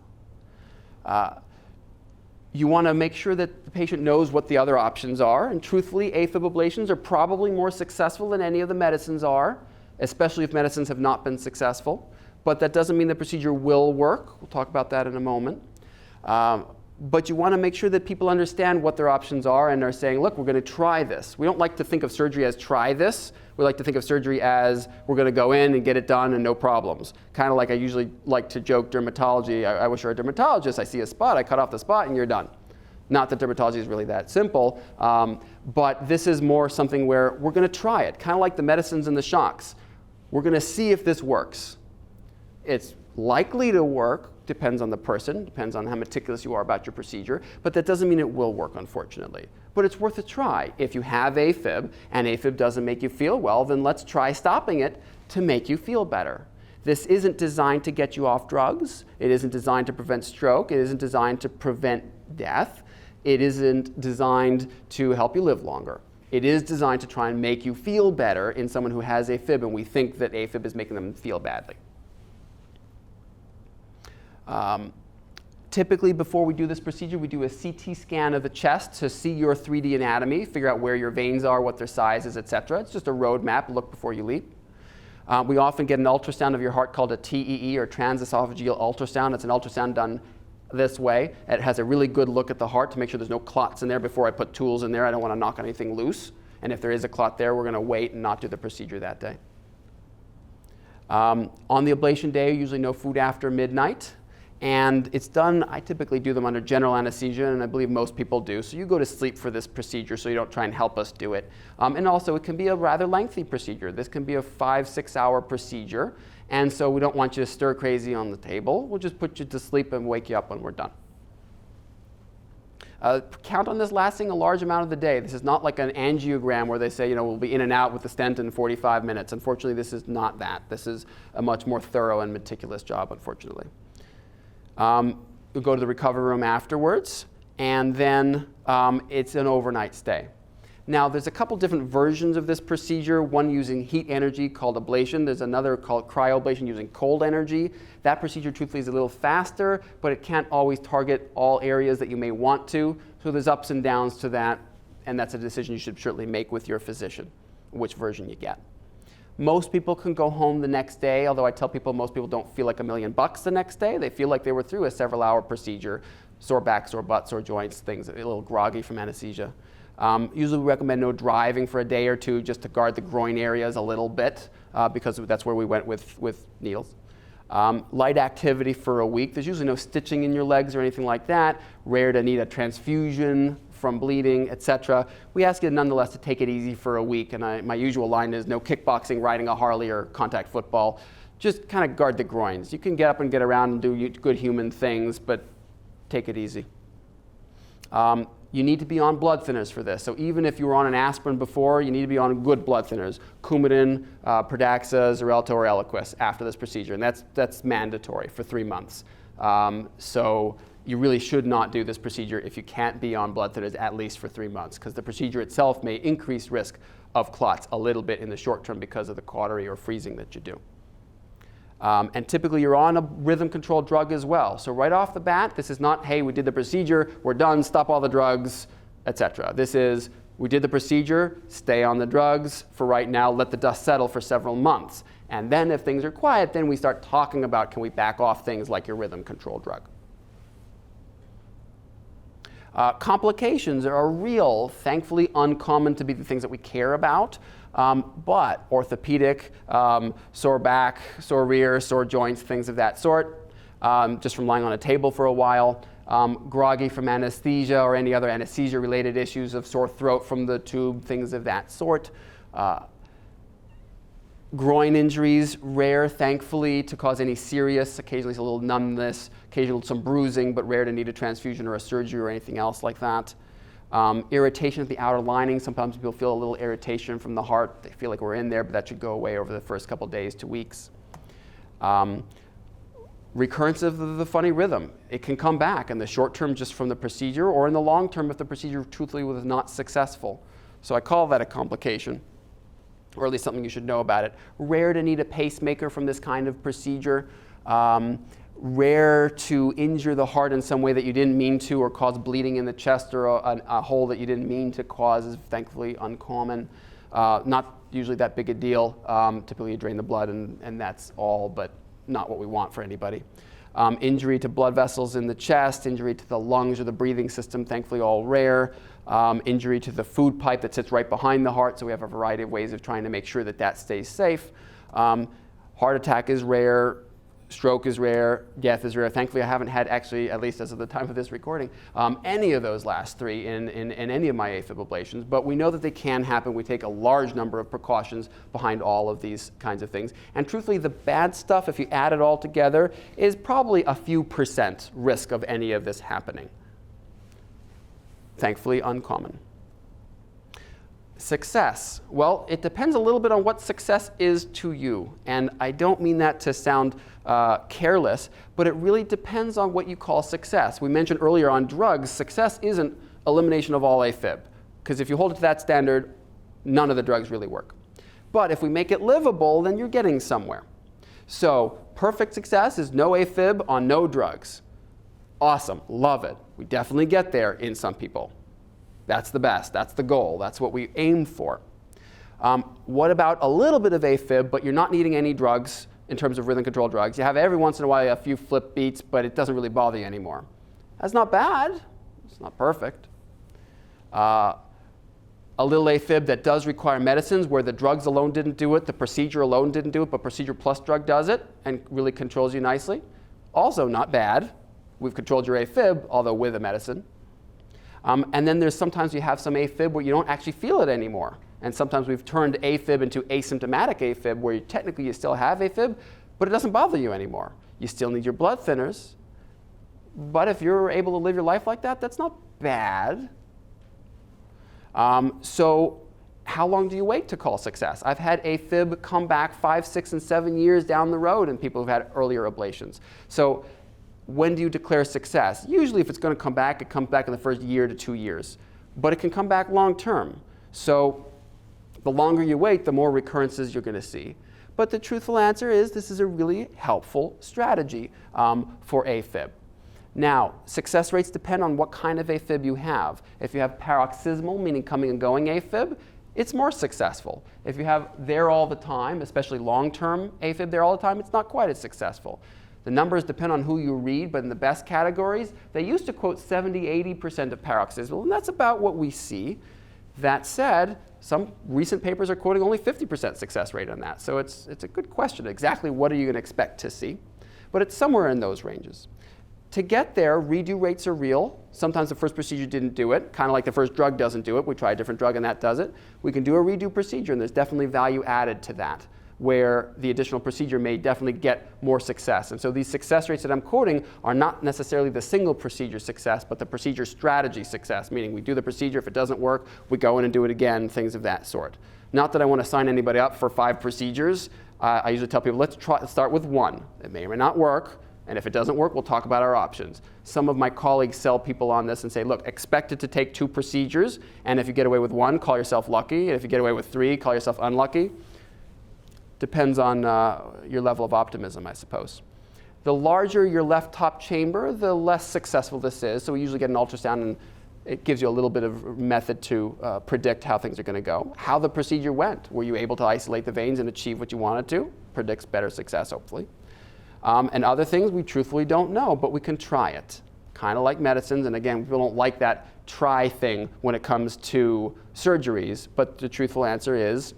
A: You want to make sure that the patient knows what the other options are. And truthfully, AFib ablations are probably more successful than any of the medicines are, especially if medicines have not been successful. But that doesn't mean the procedure will work. We'll talk about that in a moment. but you want to make sure that people understand what their options are and are saying, look, we're going to try this. We don't like to think of surgery as try this. We like to think of surgery as we're going to go in and get it done and no problems. Kind of like I usually like to joke dermatology. I wish I were a dermatologist. I see a spot, I cut off the spot, and you're done. Not that dermatology is really that simple, but this is more something where we're going to try it, kind of like the medicines and the shocks. We're going to see if this works. It's likely to work, depends on the person, depends on how meticulous you are about your procedure, but that doesn't mean it will work, unfortunately. But it's worth a try. If you have AFib and AFib doesn't make you feel well, then let's try stopping it to make you feel better. This isn't designed to get you off drugs. It isn't designed to prevent stroke. It isn't designed to prevent death. It isn't designed to help you live longer. It is designed to try and make you feel better in someone who has AFib, and we think that AFib is making them feel badly. Typically, before we do this procedure, we do a CT scan of the chest to see your 3D anatomy, figure out where your veins are, what their size is, etc. It's just a road map, look before you leap. We often get an ultrasound of your heart called a TEE, or transesophageal ultrasound. It's an ultrasound done this way. It has a really good look at the heart to make sure there's no clots in there before I put tools in there. I don't want to knock anything loose. And if there is a clot there, we're going to wait and not do the procedure that day. On the ablation day, usually no food after midnight. And it's done, I typically do them under general anesthesia, and I believe most people do. So you go to sleep for this procedure so you don't try and help us do it. And also it can be a rather lengthy procedure. This can be a 5-6 hour procedure. And so we don't want you to stir crazy on the table. We'll just put you to sleep and wake you up when we're done. Count on this lasting a large amount of the day. This is not like an angiogram where they say, we'll be in and out with the stent in 45 minutes. Unfortunately, this is not that. This is a much more thorough and meticulous job, unfortunately. You'll go to the recovery room afterwards, and then it's an overnight stay. Now, there's a couple different versions of this procedure, one using heat energy called ablation. There's another called cryoablation using cold energy. That procedure, truthfully, is a little faster, but it can't always target all areas that you may want to. So there's ups and downs to that, and that's a decision you should certainly make with your physician, which version you get. Most people can go home the next day, although I tell people most people don't feel like $1 million the next day. They feel like they were through a several hour procedure, sore back, sore butt, sore joints, things, a little groggy from anesthesia. Usually we recommend no driving for a day or two just to guard the groin areas a little bit because that's where we went with needles. Light activity for a week. There's usually no stitching in your legs or anything like that. Rare to need a transfusion from bleeding, etc. We ask you nonetheless to take it easy for a week, and my usual line is no kickboxing, riding a Harley, or contact football. Just kind of guard the groins. You can get up and get around and do good human things, but take it easy. You need to be on blood thinners for this. So even if you were on an aspirin before, you need to be on good blood thinners. Coumadin, Pradaxa, Xarelto, or Eliquis after this procedure, and that's mandatory for 3 months. So you really should not do this procedure if you can't be on blood thinners at least for 3 months, because the procedure itself may increase risk of clots a little bit in the short term because of the cautery or freezing that you do. And typically you're on a rhythm-controlled drug as well. So right off the bat, this is not, hey, we did the procedure, we're done, stop all the drugs, etc. This is, we did the procedure, stay on the drugs for right now, let the dust settle for several months. And then if things are quiet, then we start talking about, can we back off things like your rhythm-controlled drug. Complications are real, thankfully uncommon to be the things that we care about. But orthopedic, sore back, sore rear, sore joints, things of that sort, just from lying on a table for a while, groggy from anesthesia or any other anesthesia-related issues of sore throat from the tube, things of that sort. Groin injuries, rare, thankfully, to cause any serious, occasionally a little numbness, occasionally some bruising, but rare to need a transfusion or a surgery or anything else like that. Irritation at the outer lining. Sometimes people feel a little irritation from the heart. They feel like we're in there, but that should go away over the first couple days to weeks. Recurrence of the funny rhythm. It can come back in the short term just from the procedure, or in the long term if the procedure truthfully was not successful. So I call that a complication, or at least something you should know about it. Rare to need a pacemaker from this kind of procedure. Rare to injure the heart in some way that you didn't mean to, or cause bleeding in the chest, or a hole that you didn't mean to cause is thankfully uncommon. Not usually that big a deal. Typically you drain the blood and that's all, but not what we want for anybody. Injury to blood vessels in the chest, injury to the lungs or the breathing system, thankfully all rare. Injury to the food pipe that sits right behind the heart, so we have a variety of ways of trying to make sure that that stays safe. Heart attack is rare. Stroke is rare, death is rare. Thankfully, I haven't had actually, at least as of the time of this recording, any of those last three in any of my AFib ablations. But we know that they can happen. We take a large number of precautions behind all of these kinds of things. And truthfully, the bad stuff, if you add it all together, is probably a few % risk of any of this happening. Thankfully, uncommon. Success. Well, it depends a little bit on what success is to you. And I don't mean that to sound careless, but it really depends on what you call success. We mentioned earlier on drugs, success isn't elimination of all AFib, because if you hold it to that standard, none of the drugs really work. But if we make it livable, then you're getting somewhere. So perfect success is no AFib on no drugs. Awesome, love it. We definitely get there in some people. That's the best, that's the goal, that's what we aim for. What about a little bit of AFib, but you're not needing any drugs in terms of rhythm control drugs? You have every once in a while a few flip beats, but it doesn't really bother you anymore. That's not bad, it's not perfect. A little AFib that does require medicines where the drugs alone didn't do it, the procedure alone didn't do it, but procedure plus drug does it and really controls you nicely. Also not bad. We've controlled your AFib, although with a medicine. And then there's sometimes you have some AFib where you don't actually feel it anymore. And sometimes we've turned AFib into asymptomatic AFib where technically you still have AFib, but it doesn't bother you anymore. You still need your blood thinners. But if you're able to live your life like that, that's not bad. So how long do you wait to call success? I've had AFib come back 5, 6, and 7 years down the road in people who've had earlier ablations. So when do you declare success? Usually if it's going to come back, it comes back in the first year to 2 years. But it can come back long term. So the longer you wait, the more recurrences you're going to see. But the truthful answer is this is a really helpful strategy for AFib. Now, success rates depend on what kind of AFib you have. If you have paroxysmal, meaning coming and going AFib, it's more successful. If you have there all the time, especially long-term AFib there all the time, it's not quite as successful. The numbers depend on who you read, but in the best categories, they used to quote 70–80% of paroxysmal, and that's about what we see. That said, some recent papers are quoting only 50% success rate on that. So it's a good question. Exactly what are you going to expect to see? But it's somewhere in those ranges. To get there, redo rates are real. Sometimes the first procedure didn't do it, kind of like the first drug doesn't do it. We try a different drug and that does it. We can do a redo procedure, and there's definitely value added to that, where the additional procedure may definitely get more success. And so these success rates that I'm quoting are not necessarily the single procedure success, but the procedure strategy success, meaning we do the procedure, if it doesn't work, we go in and do it again, things of that sort. Not that I want to sign anybody up for 5 procedures. I usually tell people, let's start with 1. It may or may not work, and if it doesn't work, we'll talk about our options. Some of my colleagues sell people on this and say, look, expect it to take 2 procedures, and if you get away with 1, call yourself lucky, and if you get away with 3, call yourself unlucky. Depends on your level of optimism, I suppose. The larger your left top chamber, the less successful this is. So we usually get an ultrasound, and it gives you a little bit of method to predict how things are going to go. How the procedure went. Were you able to isolate the veins and achieve what you wanted to? Predicts better success, hopefully. And other things we truthfully don't know, but we can try it. Kind of like medicines, and again, people don't like that try thing when it comes to surgeries, but the truthful answer is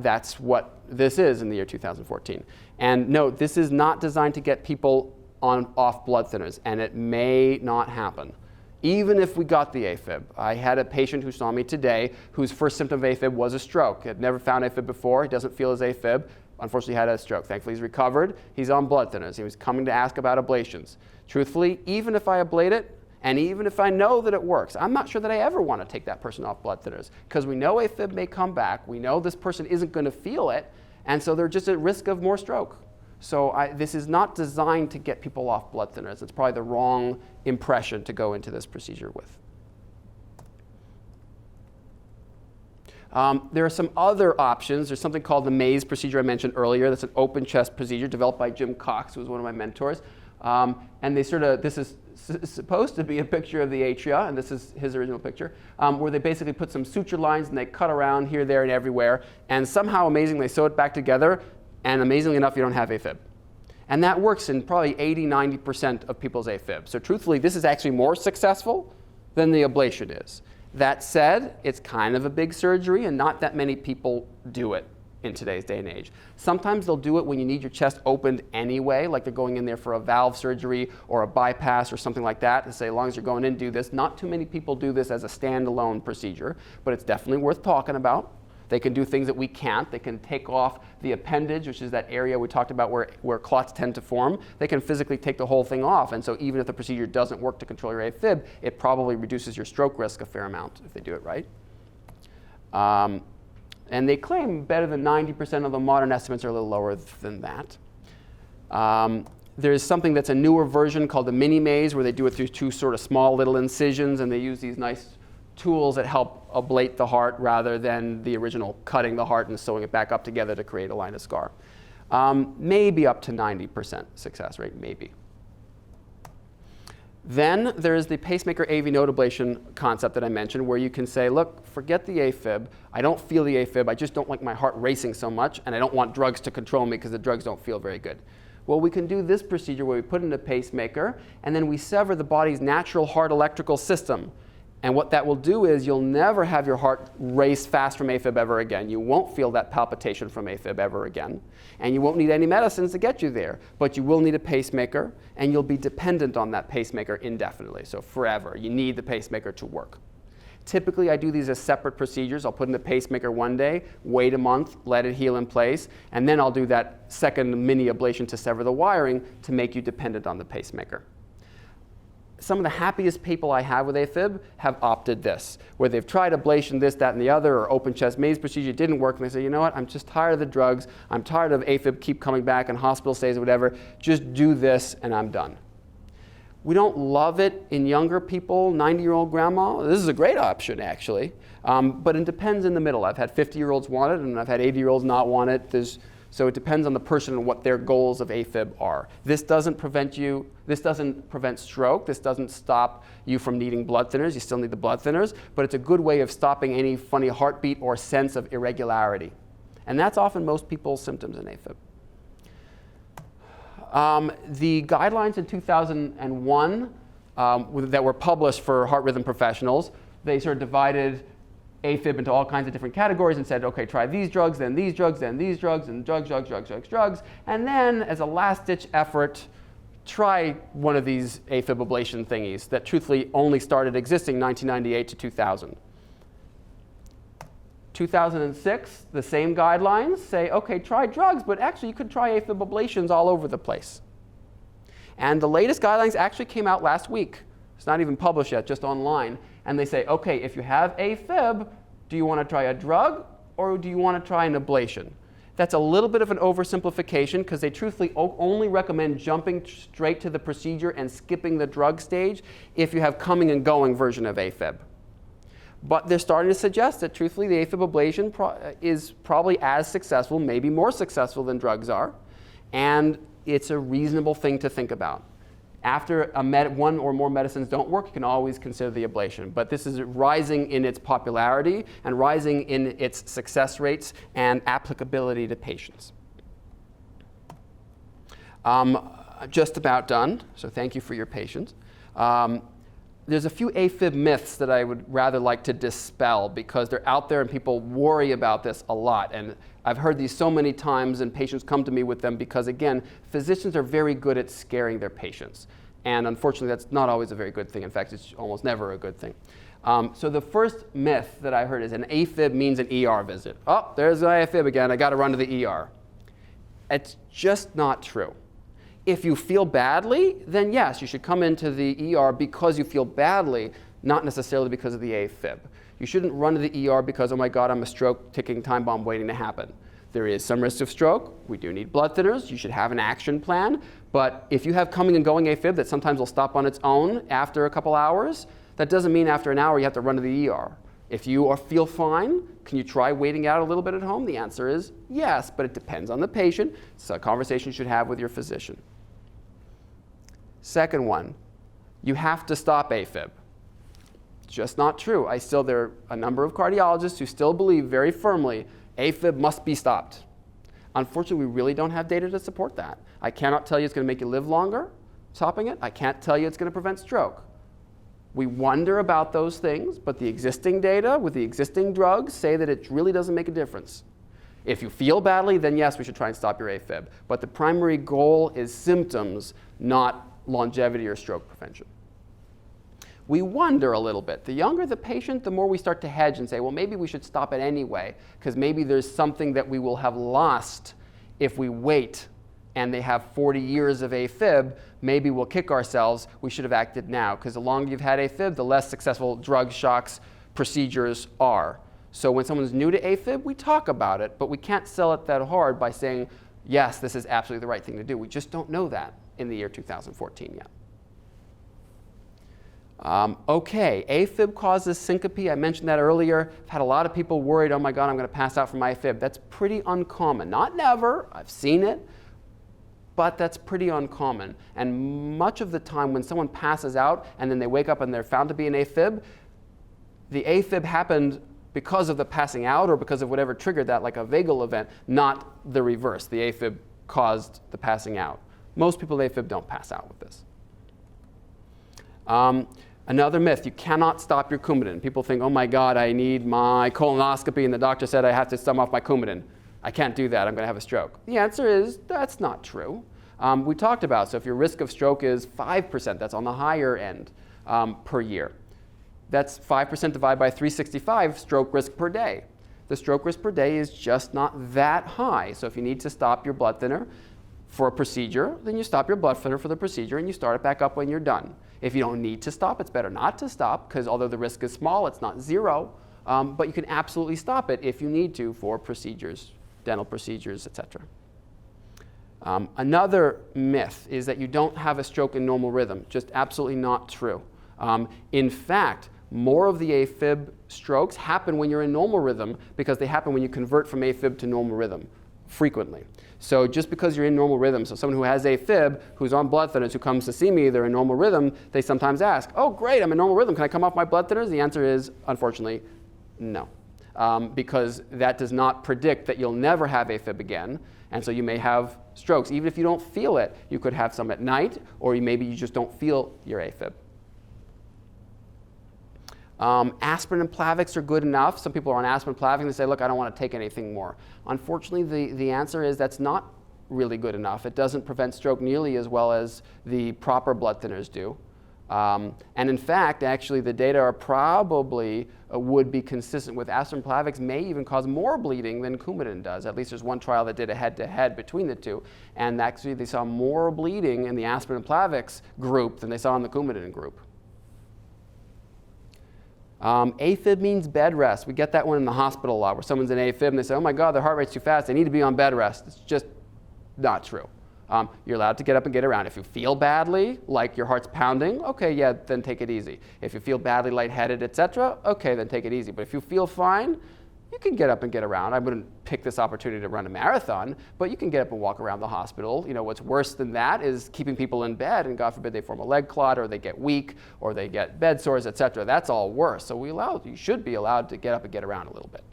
A: that's what this is in the year 2014. And note, this is not designed to get people off blood thinners, and it may not happen. Even if we got the AFib. I had a patient who saw me today whose first symptom of AFib was a stroke. He had never found AFib before. He doesn't feel his AFib. Unfortunately, he had a stroke. Thankfully, he's recovered. He's on blood thinners. He was coming to ask about ablations. Truthfully, even if I ablate it, and even if I know that it works, I'm not sure that I ever want to take that person off blood thinners, because we know AFib may come back. We know this person isn't going to feel it, and so they're just at risk of more stroke. So this is not designed to get people off blood thinners. It's probably the wrong impression to go into this procedure with. There are some other options. There's something called the Maze procedure I mentioned earlier. That's an open chest procedure developed by Jim Cox, who was one of my mentors. And they this is supposed to be a picture of the atria, and this is his original picture, where they basically put some suture lines and they cut around here, there, and everywhere. And somehow, amazingly, they sew it back together, and amazingly enough, you don't have AFib. And that works in probably 80–90% of people's AFib. So truthfully, this is actually more successful than the ablation is. That said, it's kind of a big surgery, and not that many people do it in today's day and age. Sometimes they'll do it when you need your chest opened anyway, like they're going in there for a valve surgery or a bypass or something like that, to say, as long as you're going in, do this. Not too many people do this as a standalone procedure, but it's definitely worth talking about. They can do things that we can't. They can take off the appendage, which is that area we talked about where clots tend to form. They can physically take the whole thing off. And so even if the procedure doesn't work to control your AFib, it probably reduces your stroke risk a fair amount if they do it right. And they claim better than 90%, of the modern estimates are a little lower than that. There's something that's a newer version called the mini maze, where they do it through two sort of small little incisions, and they use these nice tools that help ablate the heart rather than the original cutting the heart and sewing it back up together to create a line of scar. Maybe up to 90% success rate, maybe. Then there's the pacemaker AV node ablation concept that I mentioned, where you can say, look, forget the AFib. I don't feel the AFib. I just don't like my heart racing so much, and I don't want drugs to control me because the drugs don't feel very good. Well, we can do this procedure where we put in a pacemaker, and then we sever the body's natural heart electrical system. And what that will do is you'll never have your heart race fast from AFib ever again. You won't feel that palpitation from AFib ever again. And you won't need any medicines to get you there. But you will need a pacemaker, and you'll be dependent on that pacemaker indefinitely, so forever. You need the pacemaker to work. Typically, I do these as separate procedures. I'll put in the pacemaker one day, wait a month, let it heal in place, and then I'll do that second mini ablation to sever the wiring to make you dependent on the pacemaker. Some of the happiest people I have with AFib have opted this, where they've tried ablation, this, that, and the other, or open chest maze procedure, didn't work, and they say, you know what, I'm just tired of the drugs, I'm tired of AFib keep coming back and hospital stays or whatever, just do this and I'm done. We don't love it in younger people, 90-year-old grandma. This is a great option, actually, but it depends in the middle. I've had 50-year-olds want it, and I've had 80-year-olds not want it. So it depends on the person and what their goals of AFib are. This doesn't prevent stroke. This doesn't stop you from needing blood thinners. You still need the blood thinners, but it's a good way of stopping any funny heartbeat or sense of irregularity. And that's often most people's symptoms in AFib. The guidelines in 2001 that were published for heart rhythm professionals, they sort of divided AFib into all kinds of different categories and said, okay, try these drugs, then these drugs, then these drugs, and drugs. And then, as a last-ditch effort, try one of these AFib ablation thingies that truthfully only started existing 1998 to 2000. 2006, the same guidelines say, okay, try drugs, but actually you could try AFib ablations all over the place. And the latest guidelines actually came out last week. It's not even published yet, just online. And they say, okay, if you have AFib, do you want to try a drug or do you want to try an ablation? That's a little bit of an oversimplification because they truthfully only recommend jumping straight to the procedure and skipping the drug stage if you have coming and going version of AFib. But they're starting to suggest that truthfully the AFib ablation is probably as successful, maybe more successful than drugs are. And it's a reasonable thing to think about. After one or more medicines don't work, you can always consider the ablation. But this is rising in its popularity and rising in its success rates and applicability to patients. I'm just about done, so thank you for your patience. There's a few AFib myths that I would rather like to dispel because they're out there and people worry about this a lot. And I've heard these so many times and patients come to me with them because, again, physicians are very good at scaring their patients. And unfortunately, that's not always a very good thing. In fact, it's almost never a good thing. So the first myth that I heard is an AFib means an ER visit. Oh, there's an AFib again. I got to run to the ER. It's just not true. If you feel badly, then yes, you should come into the ER because you feel badly, not necessarily because of the AFib. You shouldn't run to the ER because, oh my God, I'm a stroke ticking time bomb waiting to happen. There is some risk of stroke. We do need blood thinners. You should have an action plan. But if you have coming and going AFib that sometimes will stop on its own after a couple hours, that doesn't mean after an hour you have to run to the ER. If you feel fine, can you try waiting out a little bit at home? The answer is yes, but it depends on the patient. It's a conversation you should have with your physician. Second one, you have to stop AFib. Just not true. There are a number of cardiologists who still believe very firmly AFib must be stopped. Unfortunately, we really don't have data to support that. I cannot tell you it's going to make you live longer, stopping it. I can't tell you it's going to prevent stroke. We wonder about those things, but the existing data with the existing drugs say that it really doesn't make a difference. If you feel badly, then yes, we should try and stop your AFib. But the primary goal is symptoms, not longevity or stroke prevention. We wonder a little bit. The younger the patient, the more we start to hedge and say, well, maybe we should stop it anyway, because maybe there's something that we will have lost if we wait and they have 40 years of AFib. Maybe we'll kick ourselves. We should have acted now, because the longer you've had AFib, the less successful drug shocks procedures are. So when someone's new to AFib, we talk about it, but we can't sell it that hard by saying, yes, this is absolutely the right thing to do. We just don't know that in the year 2014 yet. Okay, AFib causes syncope. I mentioned that earlier. I've had a lot of people worried, oh my God, I'm going to pass out from my AFib. That's pretty uncommon. Not never, I've seen it, but that's pretty uncommon. And much of the time when someone passes out and then they wake up and they're found to be an AFib, the AFib happened because of the passing out or because of whatever triggered that, like a vagal event, not the reverse. The AFib caused the passing out. Most people with AFib don't pass out with this. Another myth, you cannot stop your Coumadin. People think, oh my God, I need my colonoscopy and the doctor said I have to stem off my Coumadin. I can't do that, I'm going to have a stroke. The answer is, that's not true. We talked about, so if your risk of stroke is 5%, that's on the higher end per year. That's 5% divided by 365 stroke risk per day. The stroke risk per day is just not that high. So if you need to stop your blood thinner for a procedure, then you stop your blood thinner for the procedure and you start it back up when you're done. If you don't need to stop, it's better not to stop, because although the risk is small, it's not zero. But you can absolutely stop it if you need to for procedures, dental procedures, etc. Another myth is that you don't have a stroke in normal rhythm. Just absolutely not true. In fact, more of the AFib strokes happen when you're in normal rhythm because they happen when you convert from AFib to normal rhythm frequently. So just because you're in normal rhythm, so someone who has AFib, who's on blood thinners, who comes to see me, they're in normal rhythm, they sometimes ask, oh great, I'm in normal rhythm, can I come off my blood thinners? The answer is, unfortunately, no. Because that does not predict that you'll never have AFib again, and so you may have strokes. Even if you don't feel it, you could have some at night, or maybe you just don't feel your AFib. Aspirin and Plavix are good enough. Some people are on aspirin and Plavix and they say, look, I don't want to take anything more. Unfortunately, the answer is that's not really good enough. It doesn't prevent stroke nearly as well as the proper blood thinners do. And in fact, actually, the data are probably would be consistent with aspirin and Plavix may even cause more bleeding than Coumadin does. At least there's one trial that did a head-to-head between the two. And actually, they saw more bleeding in the aspirin and Plavix group than they saw in the Coumadin group. AFib means bed rest. We get that one in the hospital a lot, where someone's in AFib and they say, oh my God, their heart rate's too fast, they need to be on bed rest. It's just not true. You're allowed to get up and get around. If you feel badly, like your heart's pounding, okay, yeah, then take it easy. If you feel badly, lightheaded, etc., okay, then take it easy. But if you feel fine, you can get up and get around. I wouldn't pick this opportunity to run a marathon, but you can get up and walk around the hospital. You know, what's worse than that is keeping people in bed, and God forbid they form a leg clot, or they get weak, or they get bed sores, etc. That's all worse. So you should be allowed to get up and get around a little bit.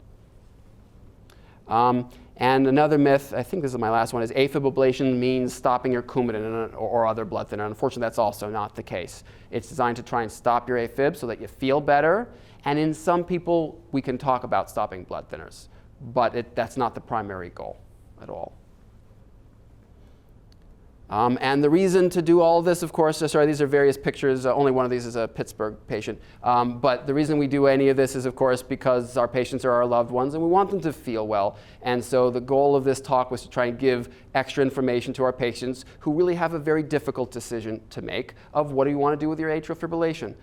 A: And another myth, I think this is my last one, is AFib ablation means stopping your Coumadin or other blood thinner. Unfortunately, that's also not the case. It's designed to try and stop your AFib so that you feel better. And in some people, we can talk about stopping blood thinners, but that's not the primary goal at all. And the reason to do all of this, of course, sorry, these are various pictures. Only one of these is a Pittsburgh patient. But the reason we do any of this is, of course, because our patients are our loved ones and we want them to feel well. And so the goal of this talk was to try and give extra information to our patients who really have a very difficult decision to make of what do you want to do with your atrial fibrillation.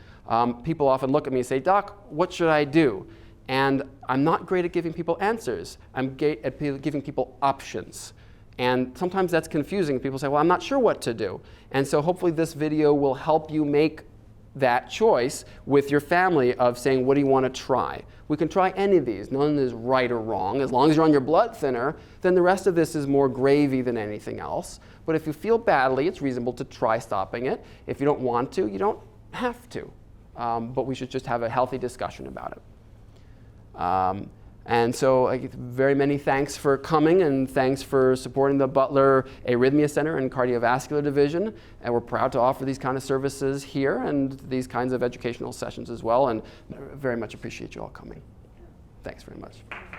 A: People often look at me and say, Doc, what should I do? And I'm not great at giving people answers. I'm great at giving people options. And sometimes that's confusing. People say, well, I'm not sure what to do. And so hopefully this video will help you make that choice with your family of saying, what do you want to try? We can try any of these. None is right or wrong. As long as you're on your blood thinner, then the rest of this is more gravy than anything else. But if you feel badly, it's reasonable to try stopping it. If you don't want to, you don't have to. But we should just have a healthy discussion about it. And so very many thanks for coming, and thanks for supporting the Butler Arrhythmia Center and Cardiovascular Division. And we're proud to offer these kind of services here and these kinds of educational sessions as well, and very much appreciate you all coming. Thanks very much.